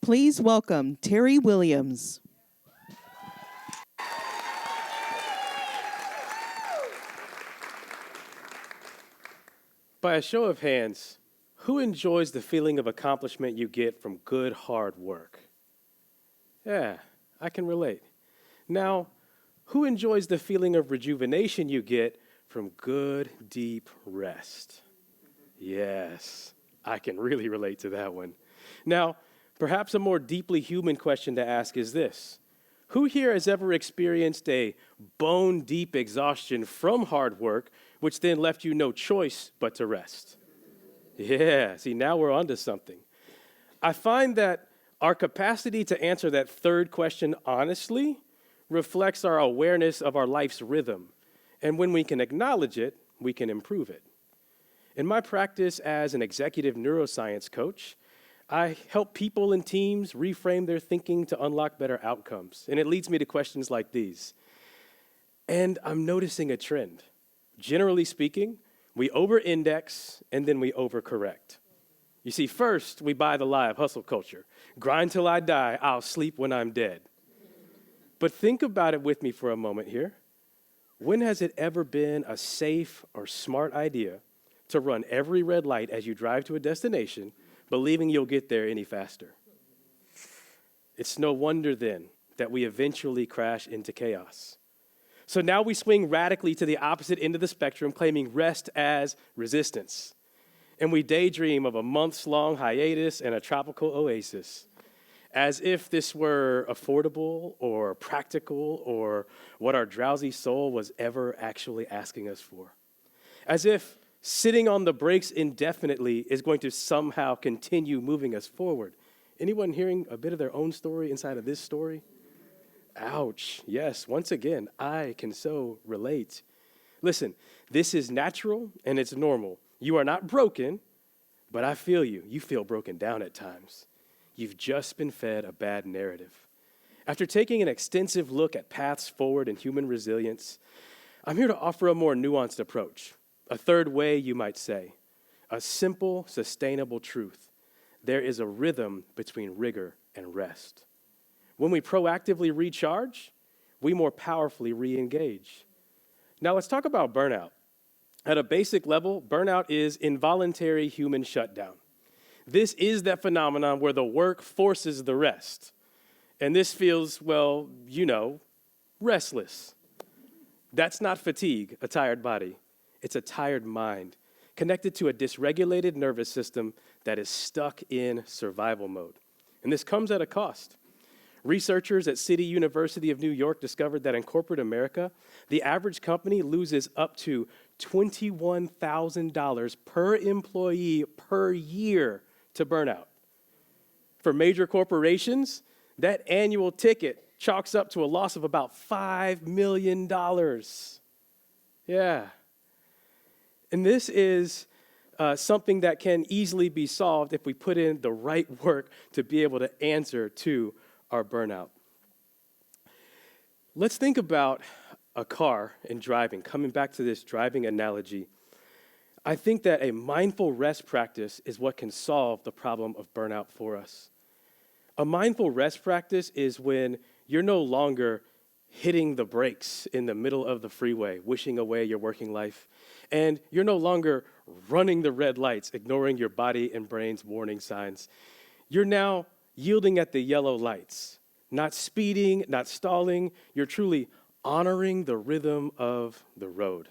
Please welcome Terry Williams. By a show of hands, who enjoys the feeling of accomplishment you get from good, hard work? Yeah, I can relate. Now, who enjoys the feeling of rejuvenation you get from good, deep rest? Yes, I can really relate to that one. Now, perhaps a more deeply human question to ask is this. Who here has ever experienced a bone-deep exhaustion from hard work, which then left you no choice but to rest? Yeah, see, now we're onto something. I find that our capacity to answer that third question honestly reflects our awareness of our life's rhythm. And when we can acknowledge it, we can improve it. In my practice as an executive neuroscience coach, I help people and teams reframe their thinking to unlock better outcomes. And it leads me to questions like these. And I'm noticing a trend. Generally speaking, we over-index and then we overcorrect. You see, first, we buy the lie of hustle culture. Grind till I die, I'll sleep when I'm dead. But think about it with me for a moment here. When has it ever been a safe or smart idea to run every red light as you drive to a destination, believing you'll get there any faster? It's no wonder then that we eventually crash into chaos. So now we swing radically to the opposite end of the spectrum, claiming rest as resistance. And we daydream of a months-long hiatus and a tropical oasis, as if this were affordable or practical or what our drowsy soul was ever actually asking us for. As if sitting on the brakes indefinitely is going to somehow continue moving us forward. Anyone hearing a bit of their own story inside of this story? Ouch. Yes, once again, I can so relate. Listen, this is natural and it's normal. You are not broken, but I feel you. You feel broken down at times. You've just been fed a bad narrative. After taking an extensive look at paths forward in human resilience, I'm here to offer a more nuanced approach. A third way, you might say, a simple, sustainable truth. There is a rhythm between rigor and rest. When we proactively recharge, we more powerfully re-engage. Now let's talk about burnout. At a basic level, burnout is involuntary human shutdown. This is that phenomenon where the work forces the rest. And this feels, well, restless. That's not fatigue, a tired body. It's a tired mind, connected to a dysregulated nervous system that is stuck in survival mode. And this comes at a cost. Researchers at City University of New York discovered that in corporate America, the average company loses up to $21,000 per employee per year to burnout. For major corporations, that annual ticket chalks up to a loss of about $5 million. Yeah. And this is something that can easily be solved if we put in the right work to be able to answer to our burnout. Let's think about a car and driving. Coming back to this driving analogy, I think that a mindful rest practice is what can solve the problem of burnout for us. A mindful rest practice is when you're no longer hitting the brakes in the middle of the freeway, wishing away your working life, and you're no longer running the red lights, ignoring your body and brain's warning signs. You're now yielding at the yellow lights, not speeding, not stalling. You're truly honoring the rhythm of the road.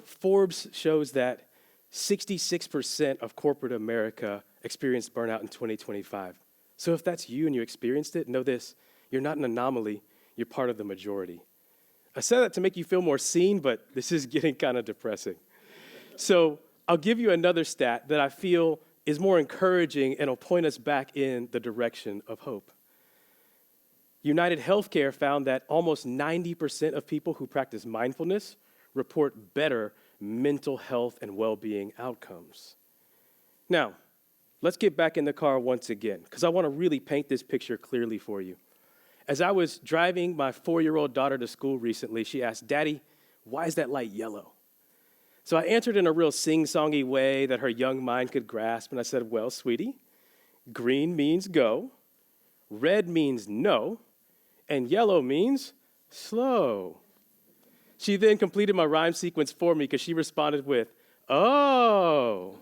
Forbes shows that 66% of corporate America experienced burnout in 2025. So if that's you and you experienced it, know this, you're not an anomaly, you're part of the majority. I said that to make you feel more seen, but this is getting kind of depressing. So I'll give you another stat that I feel is more encouraging and will point us back in the direction of hope. United Healthcare found that almost 90% of people who practice mindfulness report better mental health and well-being outcomes. Now, let's get back in the car once again, because I want to really paint this picture clearly for you. As I was driving my 4-year-old daughter to school recently, she asked, "Daddy, why is that light yellow?" So I answered in a real sing-songy way that her young mind could grasp, and I said, "Well, sweetie, Green means go, red means no, and yellow means slow. She then completed my rhyme sequence for me because she responded with, oh.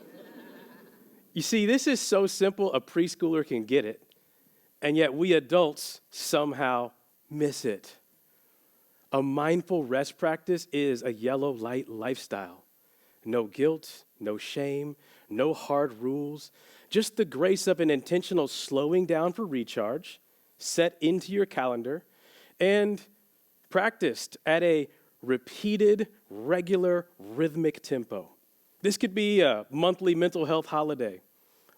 You see, this is so simple a preschooler can get it, and yet we adults somehow miss it. A mindful rest practice is a yellow light lifestyle. No guilt, no shame, no hard rules, just the grace of an intentional slowing down for recharge, set into your calendar, and practiced at a repeated, regular, rhythmic tempo. This could be a monthly mental health holiday,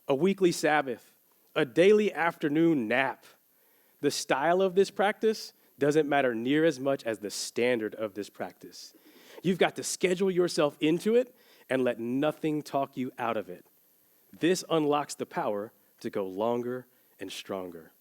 a weekly Sabbath, a daily afternoon nap. The style of this practice doesn't matter near as much as the standard of this practice. You've got to schedule yourself into it and let nothing talk you out of it. This unlocks the power to go longer and stronger.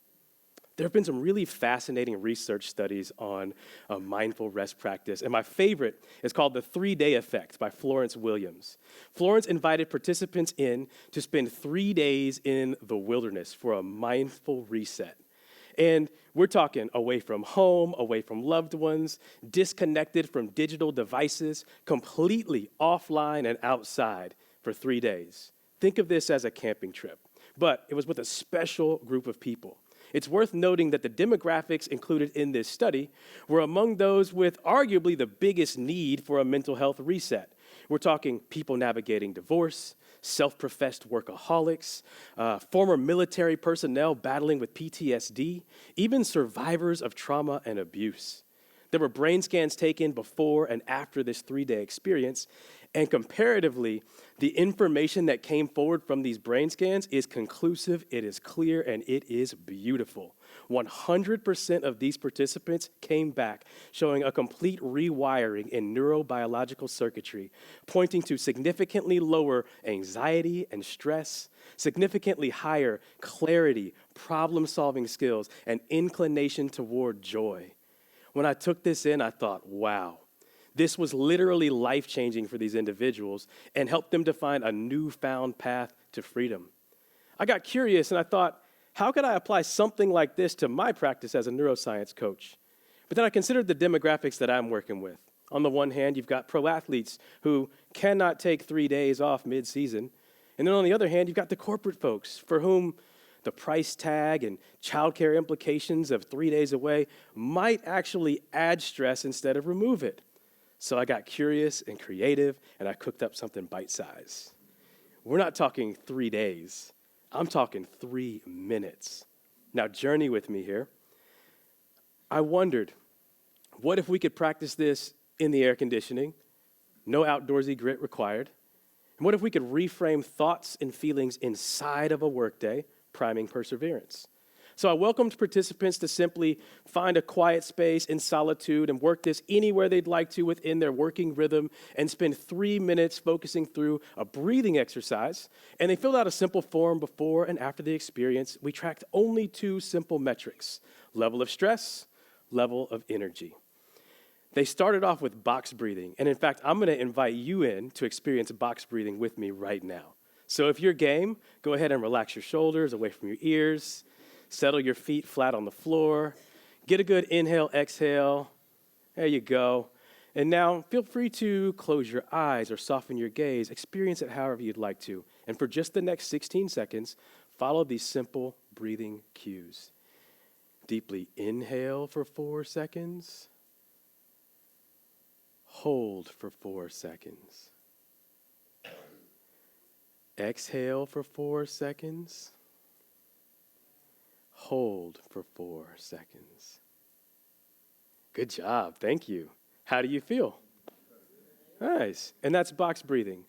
There have been some really fascinating research studies on a mindful rest practice, and my favorite is called the 3-Day Effect by Florence Williams. Florence invited participants in to spend 3 days in the wilderness for a mindful reset. And we're talking away from home, away from loved ones, disconnected from digital devices, completely offline and outside for 3 days. Think of this as a camping trip, but it was with a special group of people. It's worth noting that the demographics included in this study were among those with arguably the biggest need for a mental health reset. We're talking people navigating divorce, self-professed workaholics, former military personnel battling with PTSD, even survivors of trauma and abuse. There were brain scans taken before and after this 3-day experience, and comparatively, the information that came forward from these brain scans is conclusive, it is clear, and it is beautiful. 100% of these participants came back showing a complete rewiring in neurobiological circuitry, pointing to significantly lower anxiety and stress, significantly higher clarity, problem-solving skills, and inclination toward joy. When I took this in, I thought, wow. This was literally life-changing for these individuals and helped them to find a newfound path to freedom. I got curious and I thought, how could I apply something like this to my practice as a neuroscience coach? But then I considered the demographics that I'm working with. On the one hand, you've got pro athletes who cannot take 3 days off mid-season. And then on the other hand, you've got the corporate folks for whom the price tag and childcare implications of 3 days away might actually add stress instead of remove it. So I got curious and creative, and I cooked up something bite-sized. We're not talking 3 days. I'm talking 3 minutes. Now, journey with me here. I wondered, what if we could practice this in the air conditioning? No outdoorsy grit required. And what if we could reframe thoughts and feelings inside of a workday, priming perseverance? So I welcomed participants to simply find a quiet space in solitude and work this anywhere they'd like to within their working rhythm and spend 3 minutes focusing through a breathing exercise. And they filled out a simple form before and after the experience. We tracked only 2 simple metrics: level of stress, level of energy. They started off with box breathing. And in fact, I'm going to invite you in to experience box breathing with me right now. So if you're game, go ahead and relax your shoulders away from your ears. Settle your feet flat on the floor. Get a good inhale, exhale. There you go. And now feel free to close your eyes or soften your gaze. Experience it however you'd like to. And for just the next 16 seconds, follow these simple breathing cues. Deeply inhale for 4 seconds. Hold for 4 seconds. Exhale for 4 seconds. Hold for 4 seconds. Good job. Thank you. How do you feel? Nice. And that's box breathing.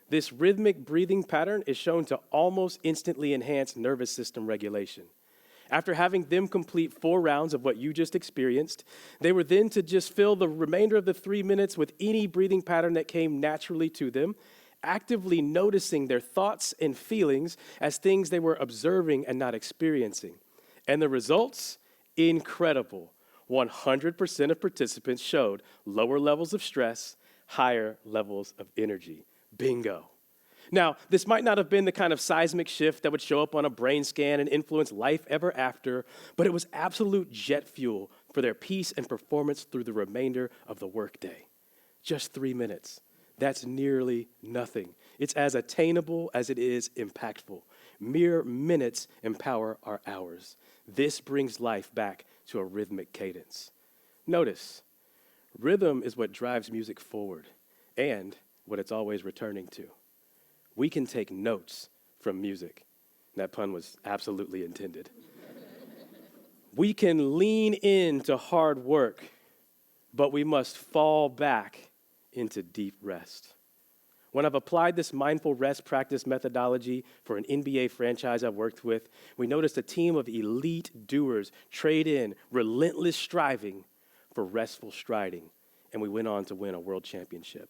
This rhythmic breathing pattern is shown to almost instantly enhance nervous system regulation. After having them complete 4 rounds of what you just experienced, they were then to just fill the remainder of the 3 minutes with any breathing pattern that came naturally to them, actively noticing their thoughts and feelings as things they were observing and not experiencing. And the results? Incredible. 100% of participants showed lower levels of stress, higher levels of energy. Bingo. Now, this might not have been the kind of seismic shift that would show up on a brain scan and influence life ever after, but it was absolute jet fuel for their peace and performance through the remainder of the workday. Just 3 minutes. That's nearly nothing. It's as attainable as it is impactful. Mere minutes empower our hours. This brings life back to a rhythmic cadence. Notice, rhythm is what drives music forward and what it's always returning to. We can take notes from music. That pun was absolutely intended. We can lean into hard work, but we must fall back into deep rest. When I've applied this mindful rest practice methodology for an NBA franchise I've worked with, we noticed a team of elite doers trade in relentless striving for restful striding, and we went on to win a world championship.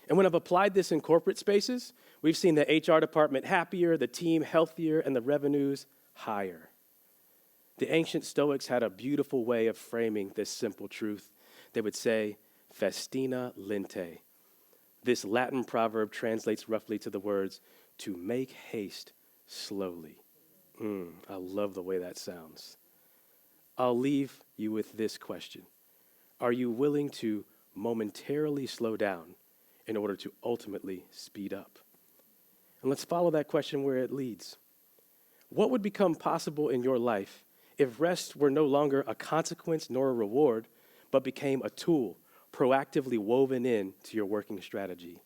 And when I've applied this in corporate spaces, we've seen the HR department happier, the team healthier, and the revenues higher. The ancient Stoics had a beautiful way of framing this simple truth. They would say, festina lente. This Latin proverb translates roughly to the words, to make haste slowly. I love the way that sounds. I'll leave you with this question. Are you willing to momentarily slow down in order to ultimately speed up? And let's follow that question where it leads. What would become possible in your life if rest were no longer a consequence nor a reward, but became a tool proactively woven in to your working strategy?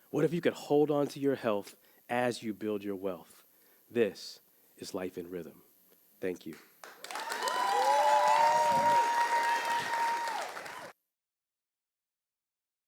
What if you could hold on to your health as you build your wealth? This is life in rhythm. Thank you.